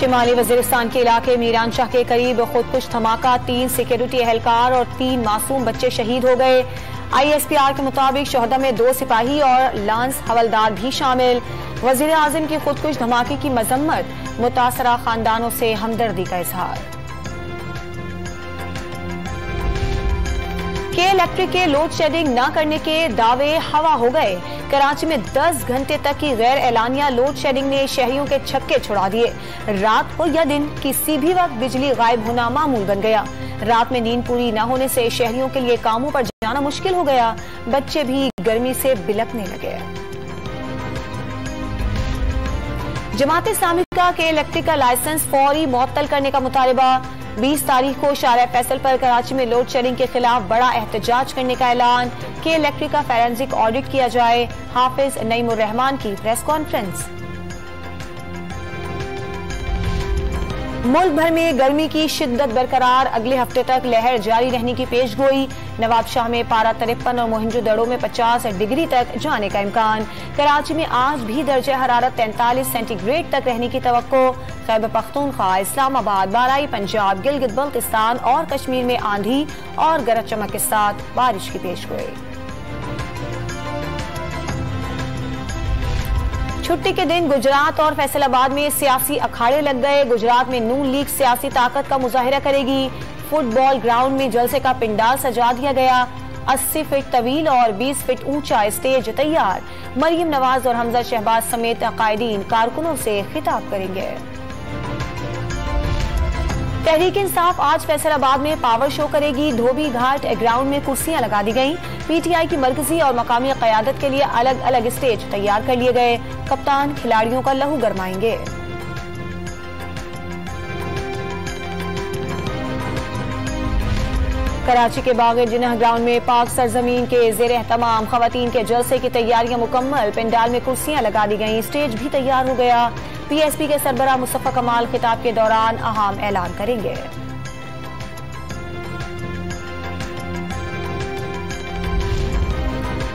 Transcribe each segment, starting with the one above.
शिमाली वजीरिस्तान के इलाके मीरानशाह के करीब खुदकुश धमाका, 3 सिक्योरिटी एहलकार और 3 मासूम बच्चे शहीद हो गए। ISPR के मुताबिक शहदा में 2 सिपाही और लांस हवलदार भी शामिल। वजीर आजम की खुदकुश धमाके की मजम्मत, मुतासरा खानदानों से हमदर्दी का इजहार। के इलेक्ट्रिक के लोड शेडिंग न करने के दावे हवा हो गए। कराची में 10 घंटे तक की गैर एलानिया लोड शेडिंग ने शहरियों के छक्के छुड़ा दिए। रात हो या दिन, किसी भी वक्त बिजली गायब होना मामूल बन गया। रात में नींद पूरी न होने से शहरियों के लिए कामों पर जाना मुश्किल हो गया। बच्चे भी गर्मी से बिलखने लगे। जमात इस्लामी के इलेक्ट्रिक का लाइसेंस फौरी मुअत्तल करने का मुतालबा। 20 तारीख को शारा फैसल पर कराची में लोड शेडिंग के खिलाफ बड़ा एहतजाज करने का ऐलान। के इलेक्ट्रिक का फॉरेंसिक ऑडिट किया जाए। हाफिज नईमुर रहमान की प्रेस कॉन्फ्रेंस। मुल्क भर में गर्मी की शिद्दत बरकरार, अगले हफ्ते तक लहर जारी रहने की पेशगोई। नवाबशाह में पारा 53 और मोहनजोदड़ो में 50 डिग्री तक जाने का इम्कान। कराची में आज भी दर्जा हरारत 43 सेंटीग्रेड तक रहने की तवक्को। खैबर पख्तूनख्वा, इस्लामाबाद, बाराई पंजाब, गिलगित बल्तिस्तान और कश्मीर में आंधी और गरज चमक के साथ बारिश की पेशगोई। छुट्टी के दिन गुजरात और फैसलाबाद में सियासी अखाड़े लग गए। गुजरात में नून लीग सियासी ताकत का मुजाहिरा करेगी। फुटबॉल ग्राउंड में जलसे का पिंडाल सजा दिया गया। 80 फीट तवील और 20 फीट ऊंचा स्टेज तैयार। मरियम नवाज और हमजा शहबाज समेत कायदीन कारकुनों से खिताब करेंगे। तहरीक इंसाफ आज फैसलाबाद में पावर शो करेगी। धोबी घाट ग्राउंड में कुर्सियां लगा दी गईं। PTI की मरकजी और मकामी क़यादत के लिए अलग अलग स्टेज तैयार कर लिए गए। कप्तान खिलाड़ियों का लहू गरमाएंगे। कराची के बाग़ जिन्ना ग्राउंड में पाक सरजमीन के ज़ेर एहतमाम ख़वातीन के जलसे की तैयारियां मुकम्मल। पंडाल में कुर्सियां लगा दी गईं। स्टेज भी तैयार हो गया। PSP के सरबराह मुस्तफ़ा कमाल खिताब के दौरान अहम ऐलान करेंगे।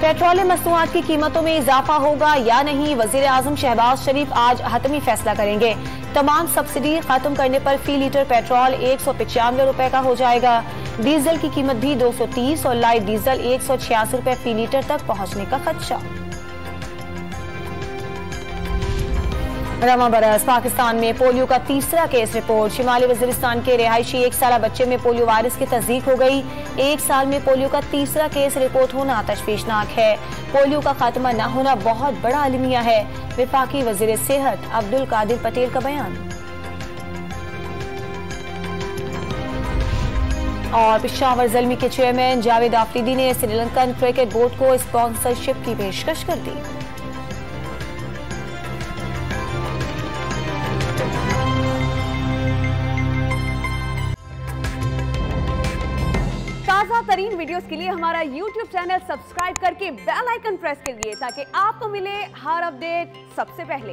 पेट्रोलियम मसनूआत की कीमतों में इजाफा होगा या नहीं, वजीर आजम शहबाज शरीफ आज हतमी फैसला करेंगे। तमाम सब्सिडी खत्म करने पर फी लीटर पेट्रोल 195 रुपए का हो जाएगा। डीजल की कीमत भी 230 और लाइट डीजल 186 रुपए फी लीटर तक पहुंचने का खदशा। रमा बरस, पाकिस्तान में पोलियो का तीसरा केस रिपोर्ट। शिमाली वजीरिस्तान के रिहायशी 1 साला बच्चे में पोलियो वायरस की तस्दीक हो गई। 1 साल में पोलियो का तीसरा केस रिपोर्ट होना तशवीशनाक है। पोलियो का खात्मा न होना बहुत बड़ा अलमिया है। वफाकी वजीर सेहत अब्दुल कादिर पटेल का बयान। और पेशावर ज़ल्मी के चेयरमैन जावेद आफरीदी ने श्रीलंकन क्रिकेट बोर्ड को स्पॉन्सरशिप की पेशकश कर दी। ताज़ा तरीन वीडियोस के लिए हमारा YouTube चैनल सब्सक्राइब करके बेल आइकन प्रेस करिए ताकि आपको मिले हर अपडेट सबसे पहले।